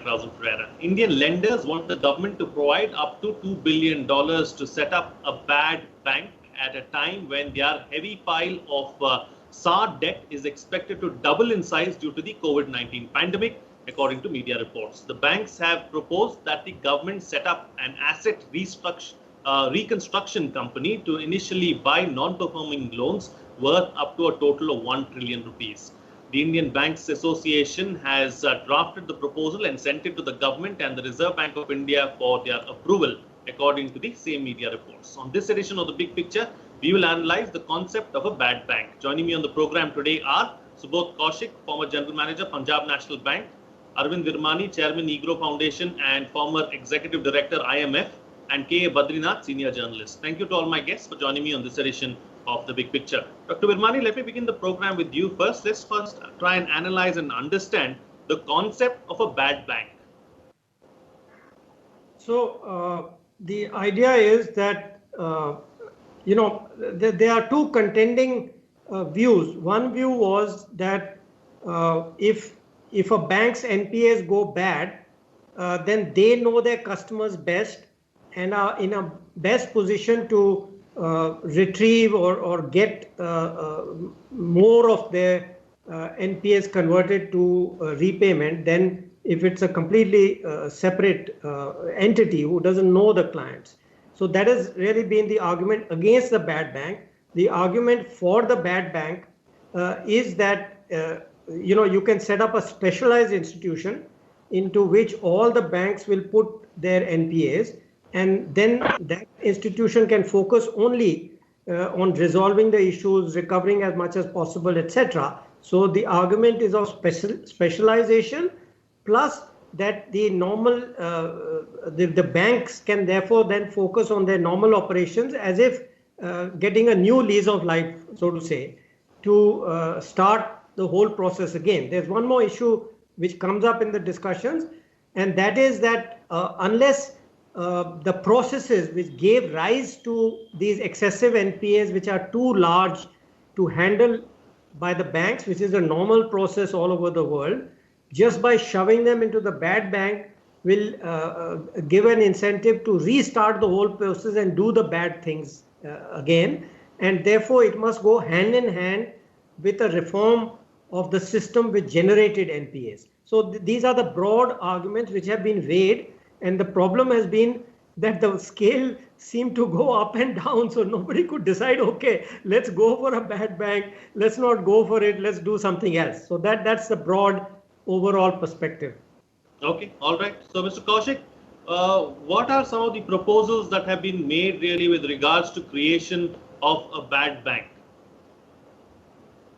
Frank Rausel Ferreira. Indian lenders want the government to provide up to $2 billion to set up a bad bank at a time when their heavy pile of SAR debt is expected to double in size due to the COVID-19 pandemic, according to media reports. The banks have proposed that the government set up an asset reconstruction company to initially buy non-performing loans worth up to a total of 1 trillion rupees. The Indian Banks Association has drafted the proposal and sent it to the government and the Reserve Bank of India for their approval, according to the same media reports. On this edition of The Big Picture, we will analyze the concept of a bad bank. Joining me on the program today are Subodh Kaushik, former General Manager, Punjab National Bank, Arvind Virmani, Chairman, EGROW Foundation and former Executive Director, IMF, and K.A. Badrinath, Senior Journalist. Thank you to all my guests for joining me on this edition of The Big Picture. Dr. Virmani, let me begin the program with you first. Let's first try and analyze and understand the concept of a bad bank. So, the idea is that, there are two contending views. One view was that if a bank's NPAs go bad, then they know their customers best and are in a best position to retrieve or get more of their NPAs converted to repayment than if it's a completely separate entity who doesn't know the clients. So that has really been the argument against the bad bank. The argument for the bad bank is that you can set up a specialized institution into which all the banks will put their NPAs, and then that institution can focus only on resolving the issues, recovering as much as possible, etc. So the argument is of specialization, plus that the normal the banks can therefore then focus on their normal operations as if getting a new lease of life, so to say, to start the whole process again. There's one more issue which comes up in the discussions, and that is that unless the processes which gave rise to these excessive NPAs, which are too large to handle by the banks, which is a normal process all over the world, just by shoving them into the bad bank will give an incentive to restart the whole process and do the bad things again. And therefore, it must go hand in hand with a reform of the system which generated NPAs. So these are the broad arguments which have been weighed, and the problem has been that the scale seemed to go up and down, so nobody could decide, okay, let's go for a bad bank, let's not go for it, let's do something else. So that's the broad overall perspective. Okay, all right. So Mr. Kaushik, what are some of the proposals that have been made really with regards to creation of a bad bank?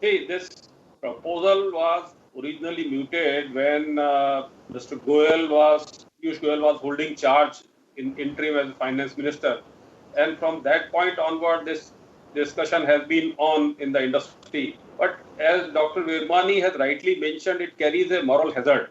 Hey, this proposal was originally mooted when Mr. Piyush Goyal was holding charge in interim as finance minister, and from that point onward, this discussion has been on in the industry. But as Dr. Virmani has rightly mentioned, it carries a moral hazard,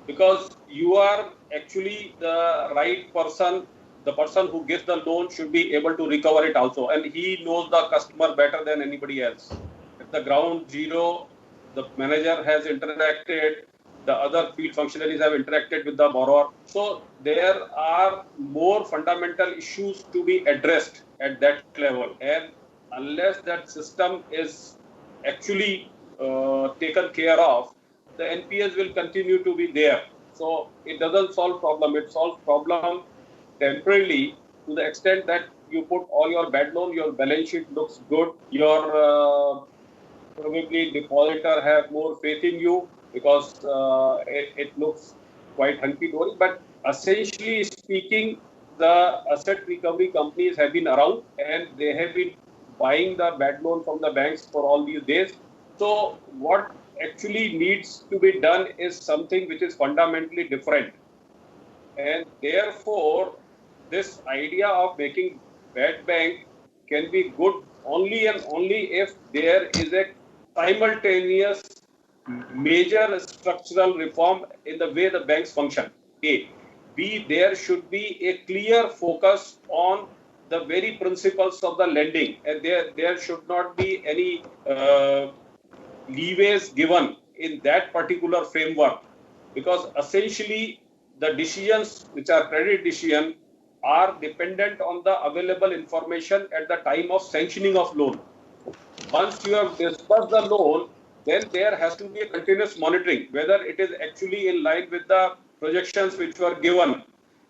because you are actually the right person. The person who gives the loan should be able to recover it also, and he knows the customer better than anybody else. At the ground zero, the manager has interacted, the other field functionaries have interacted with the borrower. So there are more fundamental issues to be addressed at that level, and unless that system is actually taken care of, the NPAs will continue to be there. So it doesn't solve problem. It solves problem temporarily to the extent that you put all your bad loan, your balance sheet looks good, your probably depositor have more faith in you because it looks quite hunky-dory. But essentially speaking, the asset recovery companies have been around and they have been buying the bad loan from the banks for all these days. So what actually needs to be done is something which is fundamentally different. And therefore, this idea of making bad bank can be good only and only if there is a simultaneous major structural reform in the way the banks function. A. B. There should be a clear focus on the very principles of the lending, and there should not be any leeways given in that particular framework because essentially the decisions which are credit decision are dependent on the available information at the time of sanctioning of loan. Once you have disbursed the loan, then there has to be a continuous monitoring whether it is actually in line with the projections which were given,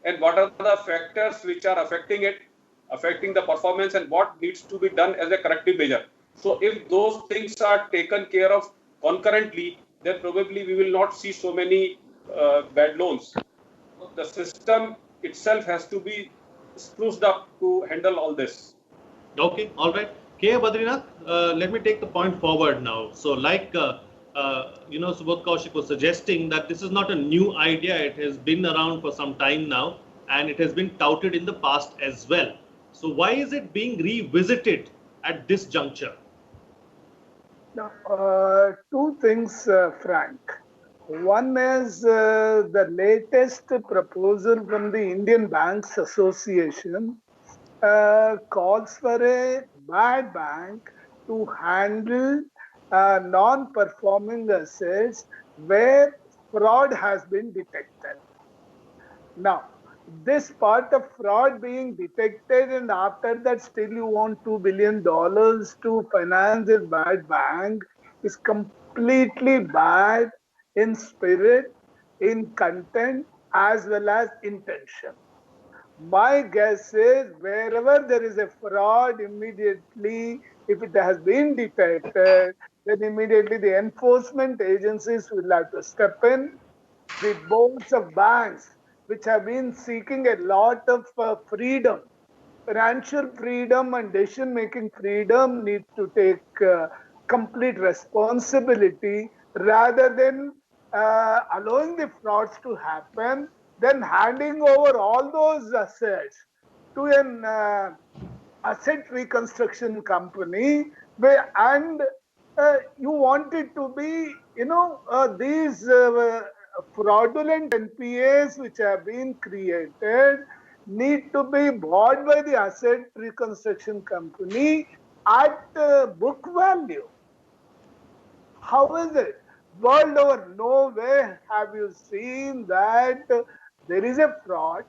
and what are the factors which are affecting it, affecting the performance, and what needs to be done as a corrective measure. So if those things are taken care of concurrently, then probably we will not see so many bad loans. The system itself has to be spruced up to handle all this. Okay, all right. K. Badrinath, let me take the point forward now. So, like Subodh Kaushik was suggesting, that this is not a new idea. It has been around for some time now, and it has been touted in the past as well. So, why is it being revisited at this juncture? Now, two things, Frank. One is the latest proposal from the Indian Banks Association calls for a bad bank to handle non-performing assets where fraud has been detected. Now, this part of fraud being detected, and after that still you want $2 billion to finance this bad bank, is completely bad in spirit, in content, as well as intention. My guess is wherever there is a fraud, immediately, if it has been detected, then immediately the enforcement agencies will have to step in. The boards of banks, which have been seeking a lot of freedom, financial freedom and decision-making freedom, need to take complete responsibility rather than allowing the frauds to happen, then handing over all those assets to an asset reconstruction company, and you want it to be, these fraudulent NPAs which have been created need to be bought by the asset reconstruction company at book value. How is it? World over, nowhere have you seen that there is a fraud.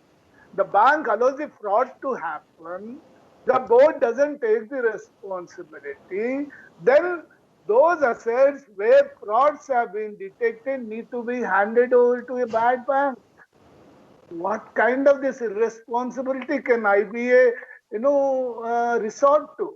The bank allows the fraud to happen. The board doesn't take the responsibility. Then those assets where frauds have been detected need to be handed over to a bad bank. What kind of this irresponsibility can IBA, resort to?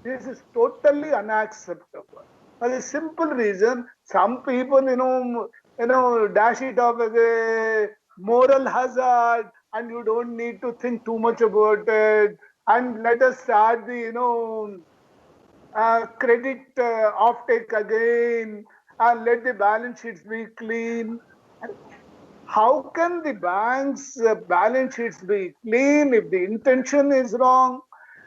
This is totally unacceptable. For a simple reason, some people, dash it off as a moral hazard, and you don't need to think too much about it. And let us start the, credit offtake again, and let the balance sheets be clean. How can the bank's balance sheets be clean if the intention is wrong,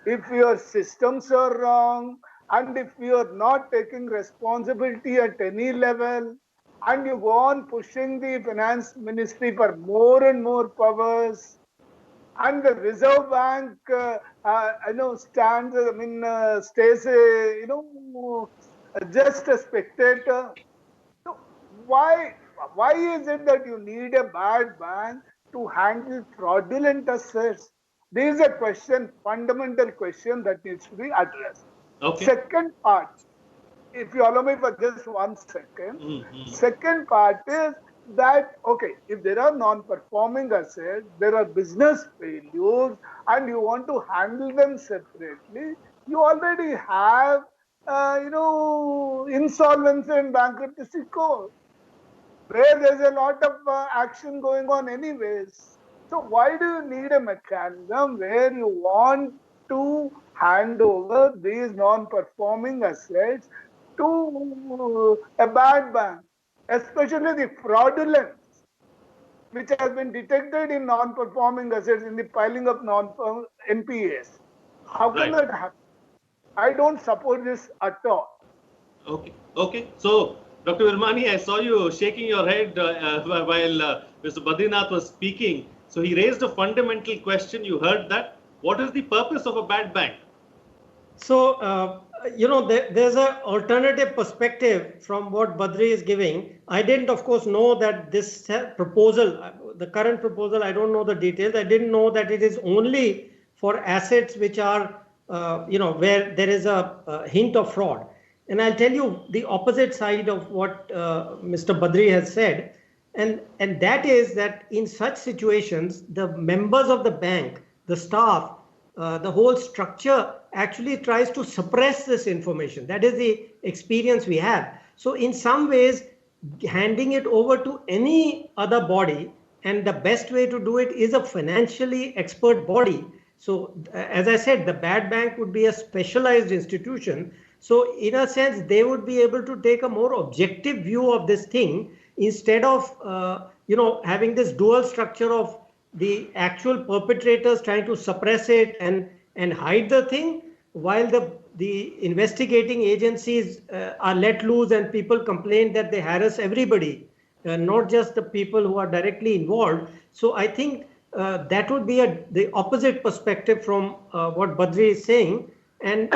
if your systems are wrong, and if you are not taking responsibility at any level, and you go on pushing the finance ministry for more and more powers, and the Reserve Bank, stays, just a spectator. So why is it that you need a bad bank to handle fraudulent assets? This is a question, fundamental question that needs to be addressed. Okay. Second part, if you allow me for just 1 second. Second part is that, okay, if there are non-performing assets, there are business failures, and you want to handle them separately, you already have, insolvency and bankruptcy code, where there's a lot of action going on anyways. So why do you need a mechanism where you want to hand over these non-performing assets to a bad bank, especially the fraudulence which has been detected in non-performing assets in the piling of NPAs? How can that happen? I don't support this at all. Okay. So, Dr. Virmani, I saw you shaking your head while Mr. Badrinath was speaking. So, he raised a fundamental question. You heard that. What is the purpose of a bad bank? So, there's an alternative perspective from what Badri is giving. I didn't, of course, know that this proposal, the current proposal, I don't know the details. I didn't know that it is only for assets which are, where there is a hint of fraud. And I'll tell you the opposite side of what Mr. Badri has said. And that is that in such situations, the members of the bank, the staff, the whole structure actually tries to suppress this information. That is the experience we have. So in some ways, handing it over to any other body, and the best way to do it is a financially expert body. So as I said, the bad bank would be a specialized institution. So in a sense, they would be able to take a more objective view of this thing instead of, having this dual structure of the actual perpetrators trying to suppress it and hide the thing, while the investigating agencies are let loose and people complain that they harass everybody, not just the people who are directly involved. So I think that would be the opposite perspective from what Badri is saying. And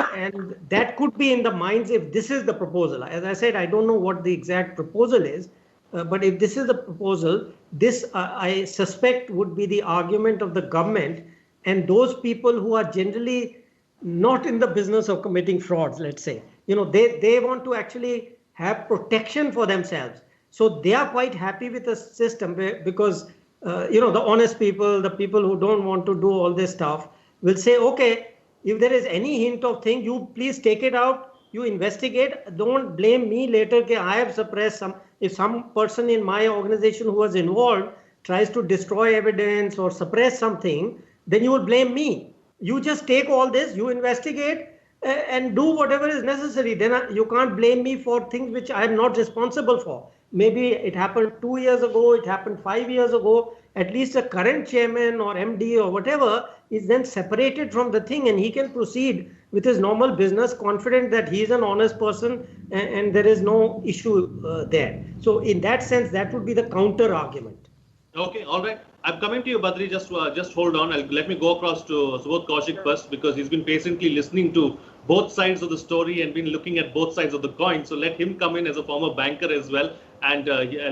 that could be in the minds if this is the proposal. As I said, I don't know what the exact proposal is. But if this is the proposal, this I suspect would be the argument of the government and those people who are generally not in the business of committing frauds, let's say. They want to actually have protection for themselves. So they are quite happy with the system because, the honest people, the people who don't want to do all this stuff will say, okay, if there is any hint of thing, you please take it out, you investigate, don't blame me later that I have suppressed some. If some person in my organization who was involved tries to destroy evidence or suppress something, then you will blame me. You just take all this, you investigate and do whatever is necessary. Then you can't blame me for things which I am not responsible for. Maybe it happened 2 years ago, it happened 5 years ago. At least the current chairman or MD or whatever is then separated from the thing and he can proceed with his normal business, confident that he is an honest person and there is no issue there. So in that sense, that would be the counter argument. Okay, all right. I'm coming to you, Badri. Just hold on. Let me go across to Subodh Kaushik first because he's been patiently listening to both sides of the story and been looking at both sides of the coin. So let him come in as a former banker as well, and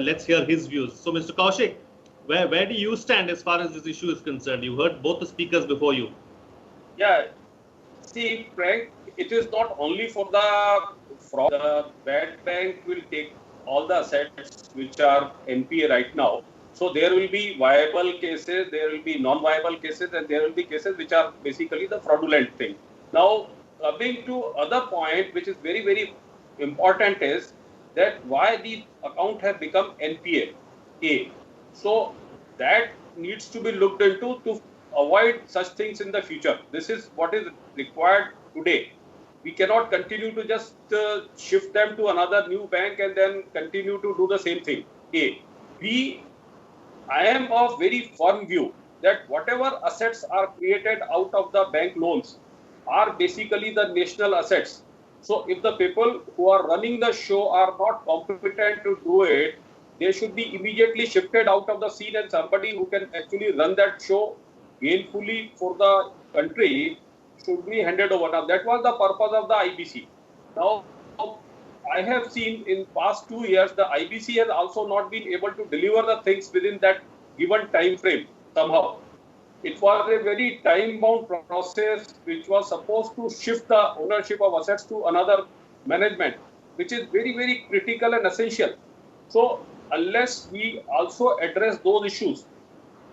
let's hear his views. So, Mr. Kaushik, where do you stand as far as this issue is concerned? You heard both the speakers before you. Yeah. See, Frank, it is not only for the fraud. The bad bank will take all the assets which are NPA right now. So there will be viable cases, there will be non-viable cases, and there will be cases which are basically the fraudulent thing. Now, coming to other point, which is very, very important, is that why the account has become NPA. So that needs to be looked into to avoid such things in the future. This is what is required today. We cannot continue to just shift them to another new bank and then continue to do the same thing. I am of very firm view that whatever assets are created out of the bank loans are basically the national assets. So if the people who are running the show are not competent to do it, they should be immediately shifted out of the scene and somebody who can actually run that show gainfully for the country should be handed over. Now that was the purpose of the IBC. Now I have seen in past 2 years, the IBC has also not been able to deliver the things within that given time frame somehow. It was a very time-bound process which was supposed to shift the ownership of assets to another management, which is very, very critical and essential. So unless we also address those issues,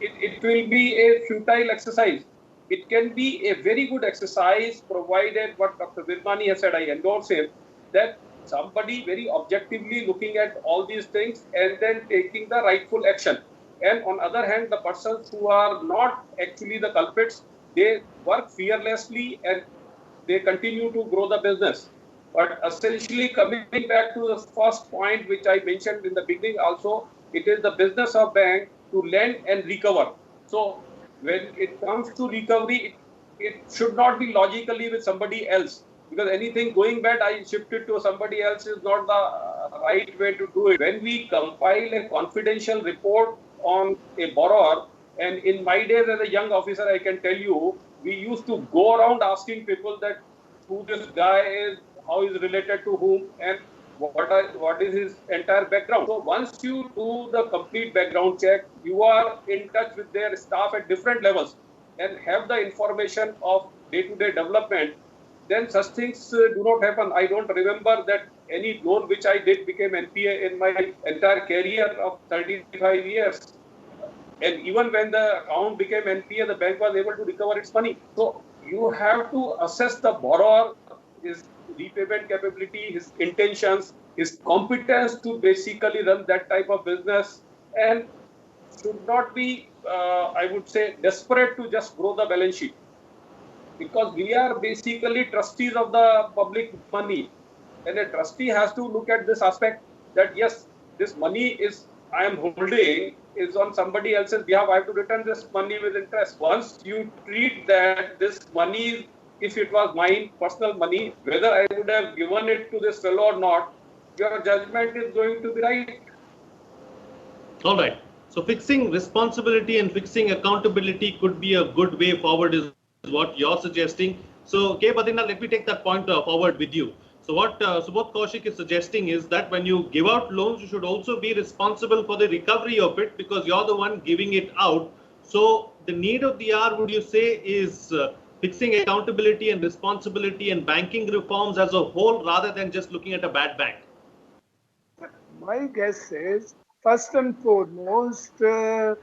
it will be a futile exercise. It can be a very good exercise provided what Dr. Virmani has said, I endorse him, that somebody very objectively looking at all these things and then taking the rightful action. And on other hand, the persons who are not actually the culprits, they work fearlessly and they continue to grow the business. But essentially coming back to the first point, which I mentioned in the beginning also, it is the business of bank to lend and recover. So when it comes to recovery, it should not be logically with somebody else. Because anything going bad, I shift it to somebody else is not the right way to do it. When we compile a confidential report on a borrower, and in my days as a young officer, I can tell you, we used to go around asking people that who this guy is how is related to whom, and what is his entire background. So once you do the complete background check, you are in touch with their staff at different levels and have the information of day-to-day development, then such things do not happen. I don't remember that any loan which I did became NPA in my entire career of 35 years. And even when the account became NPA, the bank was able to recover its money. So you have to assess the borrower, his repayment capability, his intentions, his competence to basically run that type of business, and should not be, I would say, desperate to just grow the balance sheet. Because we are basically trustees of the public money. And a trustee has to look at this aspect that yes, this money is I am holding is on somebody else's behalf. I have to return this money with interest. Once you treat that this money, if it was mine, personal money, whether I would have given it to this fellow or not, your judgment is going to be right. All right. So fixing responsibility and fixing accountability could be a good way forward is what you're suggesting. So, K. Badina, let me take that point forward with you. So what Subodh Kaushik is suggesting is that when you give out loans, you should also be responsible for the recovery of it because you're the one giving it out. So the need of the hour, would you say, is fixing accountability and responsibility and banking reforms as a whole rather than just looking at a bad bank? My guess is, first and foremost, the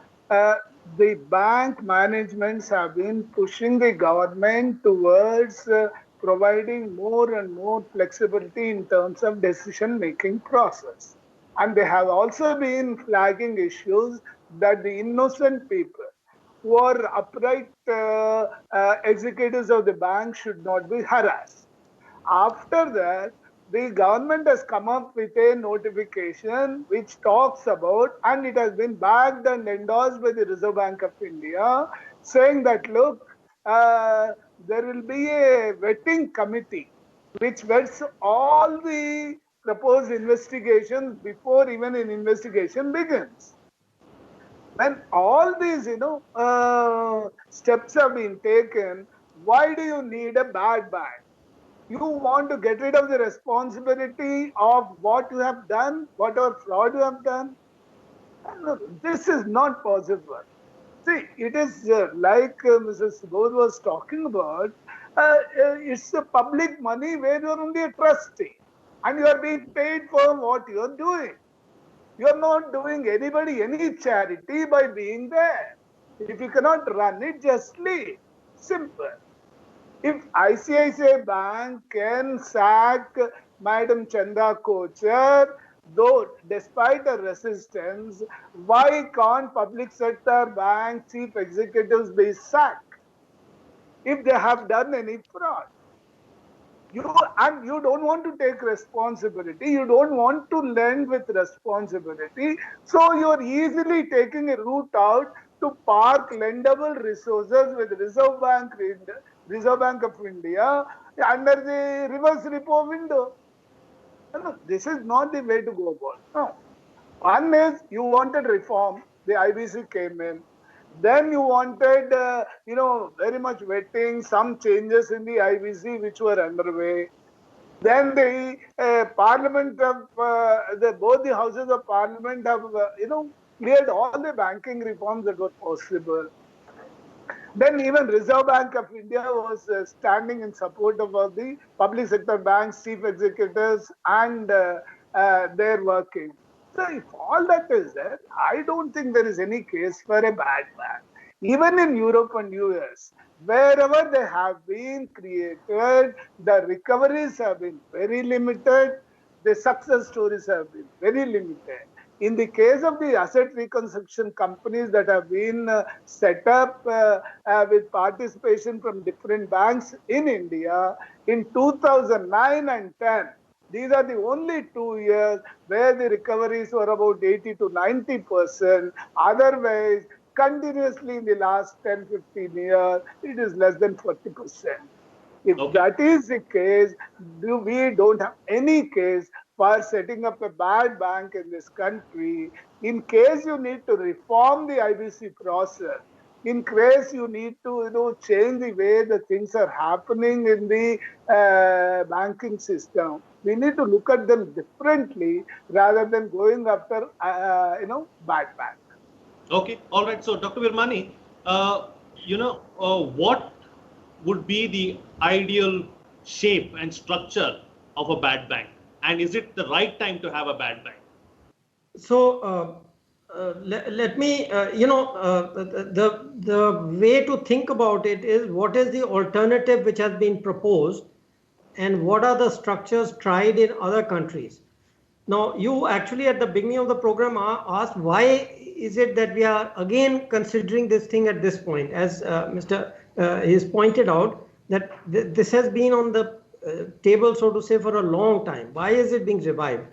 bank managements have been pushing the government towards providing more and more flexibility in terms of decision-making process. And they have also been flagging issues that the innocent people who are upright executives of the bank should not be harassed. After that, the government has come up with a notification which talks about, and it has been backed and endorsed by the Reserve Bank of India, saying that, look, there will be a vetting committee which vets all the proposed investigations before even an investigation begins. When all these, steps have been taken, why do you need a bad bank? You want to get rid of the responsibility of what you have done, whatever fraud you have done. No, this is not possible. See, it is like Mrs. Subodh was talking about, it's the public money where you are only a trustee and you are being paid for what you are doing. You are not doing anybody any charity by being there. If you cannot run it, just leave. Simple. If ICICI Bank can sack Madam Chanda Kochar, though despite her resistance, why can't public sector bank chief executives be sacked if they have done any fraud? You don't want to take responsibility. You don't want to lend with responsibility. So you're easily taking a route out to park lendable resources with Reserve Bank of India under the reverse repo window. No, this is not the way to go about. No. One is you wanted reform. The IBC came in. Then you wanted, very much vetting, some changes in the IBC which were underway. Then the Parliament of both the houses of Parliament have, cleared all the banking reforms that were possible. Then even Reserve Bank of India was standing in support of the public sector banks, chief executives, and their working. So if all that is there, I don't think there is any case for a bad bank. Even in Europe and US, wherever they have been created, the recoveries have been very limited. The success stories have been very limited. In the case of the asset reconstruction companies that have been set up with participation from different banks in India, in 2009 and 10, these are the only 2 years where the recoveries were about 80 to 90%. Otherwise, continuously in the last 10, 15 years, it is less than 40%. If that is the case, we don't have any case for setting up a bad bank in this country. In case you need to reform the IBC process, in case you need to change the way the things are happening in the banking system, we need to look at them differently rather than going after bad bank. Okay, all right. So, Dr. Virmani, what would be the ideal shape and structure of a bad bank, and is it the right time to have a bad bank? So let me, the way to think about it is what is the alternative which has been proposed and what are the structures tried in other countries. Now, you actually at the beginning of the program asked why is it that we are again considering this thing at this point, as Mr. Has pointed out that this has been on the table, so to say, for a long time. Why is it being revived?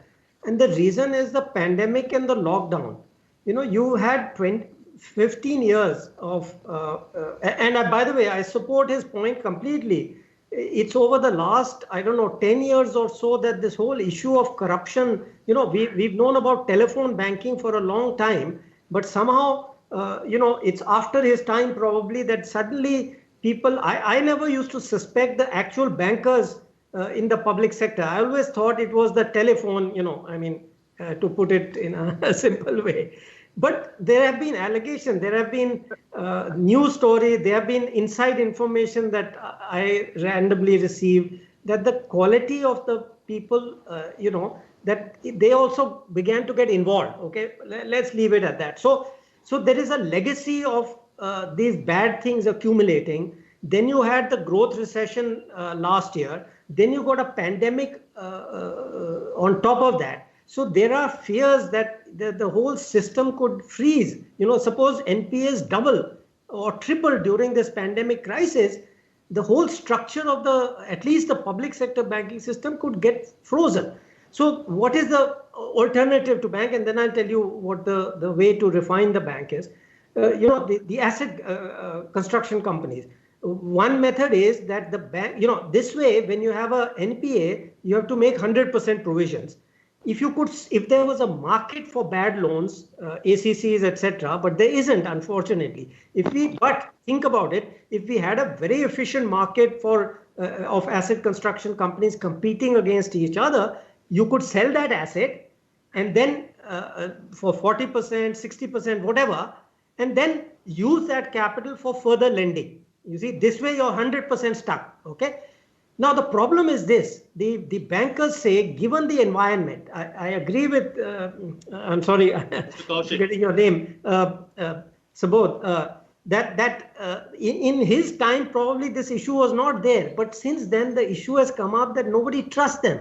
And the reason is the pandemic and the lockdown. You had 15 years of, by the way, I support his point completely. It's over the last, 10 years or so that this whole issue of corruption, we've known about telephone banking for a long time, but somehow, it's after his time probably that suddenly people, I never used to suspect the actual bankers in the public sector. I always thought it was the telephone, to put it in a simple way. But there have been allegations, there have been news stories, there have been inside information that I randomly received that the quality of the people, that they also began to get involved. Okay, let's leave it at that. So there is a legacy of these bad things accumulating. Then you had the growth recession last year. Then you got a pandemic on top of that. So there are fears that the whole system could freeze. Suppose NPAs double or triple during this pandemic crisis, the whole structure of at least the public sector banking system could get frozen. So what is the alternative to bank? And then I'll tell you what the way to refine the bank is. The asset construction companies. One method is that the bank, this way, when you have a NPA, you have to make 100% provisions. If there was a market for bad loans, ACCs, etc., but there isn't, unfortunately. But think about it, if we had a very efficient market of asset construction companies competing against each other, you could sell that asset and then for 40%, 60%, whatever, and then use that capital for further lending. You see, this way you're 100% stuck, okay? Now, the problem is this, the bankers say, given the environment, I agree with, I'm sorry, I'm forgetting your name, Subodh, that in his time, probably this issue was not there. But since then, the issue has come up that nobody trusts them.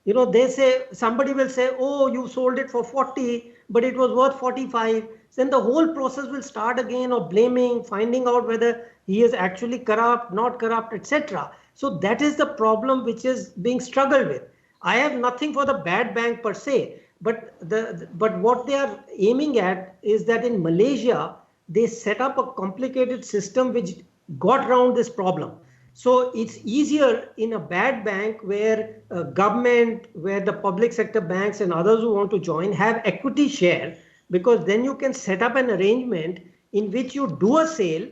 They say, somebody will say, oh, you sold it for 40, but it was worth 45. Then the whole process will start again of blaming, finding out whether he is actually corrupt, not corrupt, etc. So that is the problem which is being struggled with. I have nothing for the bad bank per se, but what they are aiming at is that in Malaysia, they set up a complicated system which got around this problem. So it's easier in a bad bank where government, where the public sector banks and others who want to join have equity share, because then you can set up an arrangement in which you do a sale,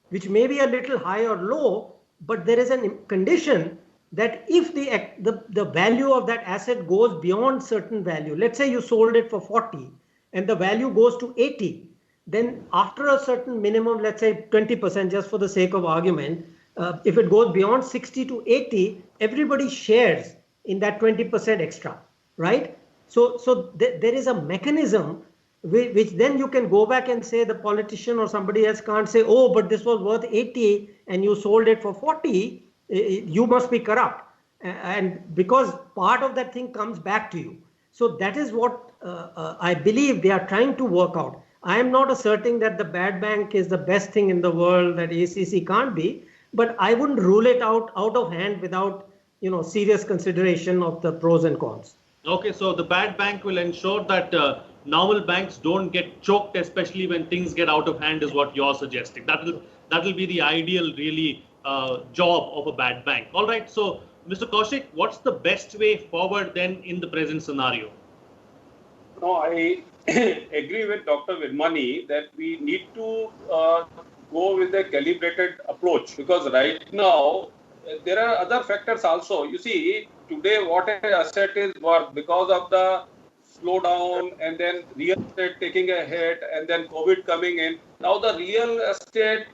which may be a little high or low, but there is a condition that if the value of that asset goes beyond certain value, let's say you sold it for 40 and the value goes to 80, then after a certain minimum, let's say 20%, just for the sake of argument, if it goes beyond 60 to 80, everybody shares in that 20% extra, right? So there is a mechanism which then you can go back and say the politician or somebody else can't say, oh, but this was worth 80 and you sold it for 40, you must be corrupt. And because part of that thing comes back to you. So that is what I believe they are trying to work out. I am not asserting that the bad bank is the best thing in the world, that ACC can't be, but I wouldn't rule it out of hand without serious consideration of the pros and cons. Okay, so the bad bank will ensure that normal banks don't get choked, especially when things get out of hand, is what you're suggesting. That will be the ideal, really, job of a bad bank. All right. So, Mr. Kaushik, what's the best way forward then in the present scenario? No, I agree with Dr. Virmani that we need to go with a calibrated approach, because right now there are other factors also. You see, today what an asset is worth because of the slowdown and then real estate taking a hit and then COVID coming in. Now the real estate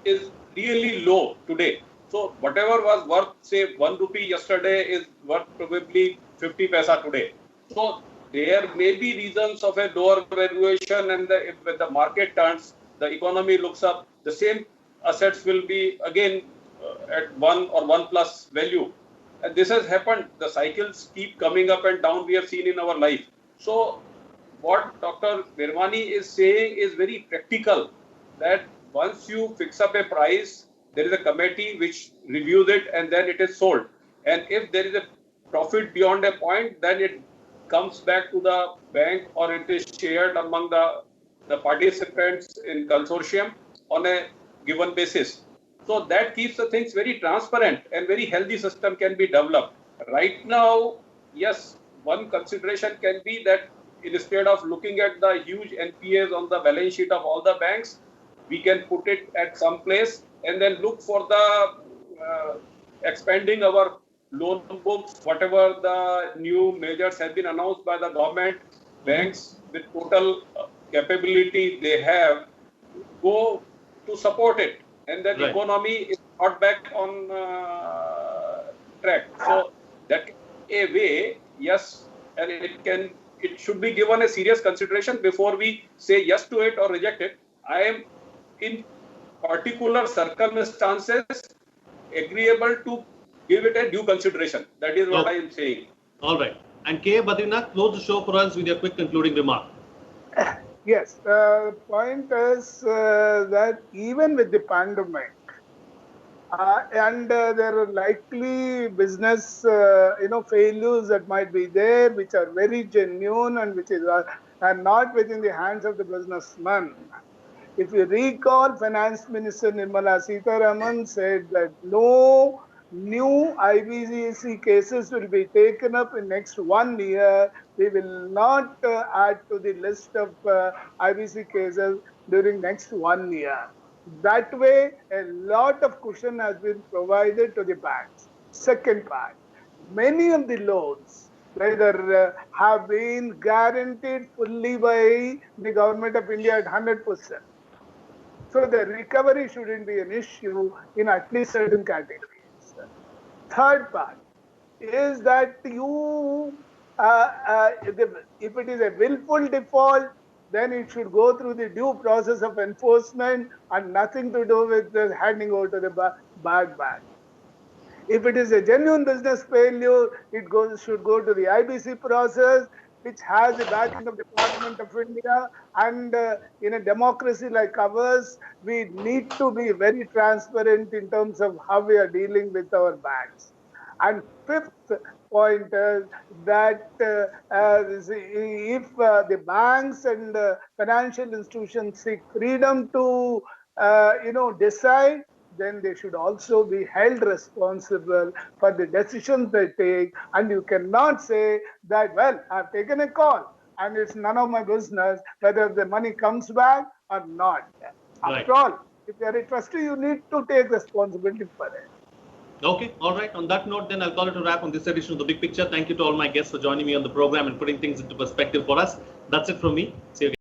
is really low today. So whatever was worth say 1 rupee yesterday is worth probably 50 paisa today. So there may be reasons of a lower valuation, and if when the market turns, the economy looks up, the same assets will be again at 1 or 1 plus value. And this has happened. The cycles keep coming up and down, we have seen in our life. So what Dr. Virmani is saying is very practical, that once you fix up a price, there is a committee which reviews it and then it is sold. And if there is a profit beyond a point, then it comes back to the bank or it is shared among the participants in consortium on a given basis. So that keeps the things very transparent, and very healthy system can be developed. Right now, yes, one consideration can be that instead of looking at the huge NPAs on the balance sheet of all the banks, we can put it at some place and then look for the expanding our loan books, whatever the new measures have been announced by the government. Banks with total capability they have go to support it, and then the economy is not back on track. So that a way, yes, and it should be given a serious consideration before we say yes to it or reject it. I am in particular circumstances agreeable to give it a due consideration. That is what I am saying. All right. And K. Badrinath, close the show for us with your quick concluding remark. Yes, the point is that even with the pandemic, and there are likely business, failures that might be there, which are very genuine and which are not within the hands of the businessman. If you recall, Finance Minister Nirmala Sitharaman said that no new IBC cases will be taken up in next 1 year. We will not add to the list of IBC cases during next 1 year. That way, a lot of cushion has been provided to the banks. Second part, many of the loans whether have been guaranteed fully by the government of India at 100%. So the recovery shouldn't be an issue in at least certain categories. Third part is that if it is a willful default, then it should go through the due process of enforcement and nothing to do with the handing over to the bad bank. If it is a genuine business failure, it should go to the IBC process, which has the backing of the Parliament of India. And in a democracy like ours, we need to be very transparent in terms of how we are dealing with our banks. And fifth point is that if the banks and financial institutions seek freedom to, decide, then they should also be held responsible for the decisions they take. And you cannot say that, well, I've taken a call and it's none of my business whether the money comes back or not. After all, if you are a trustee, you need to take responsibility for it. Okay, all right. On that note, then I'll call it a wrap on this edition of The Big Picture. Thank you to all my guests for joining me on the program and putting things into perspective for us. That's it from me. See you again.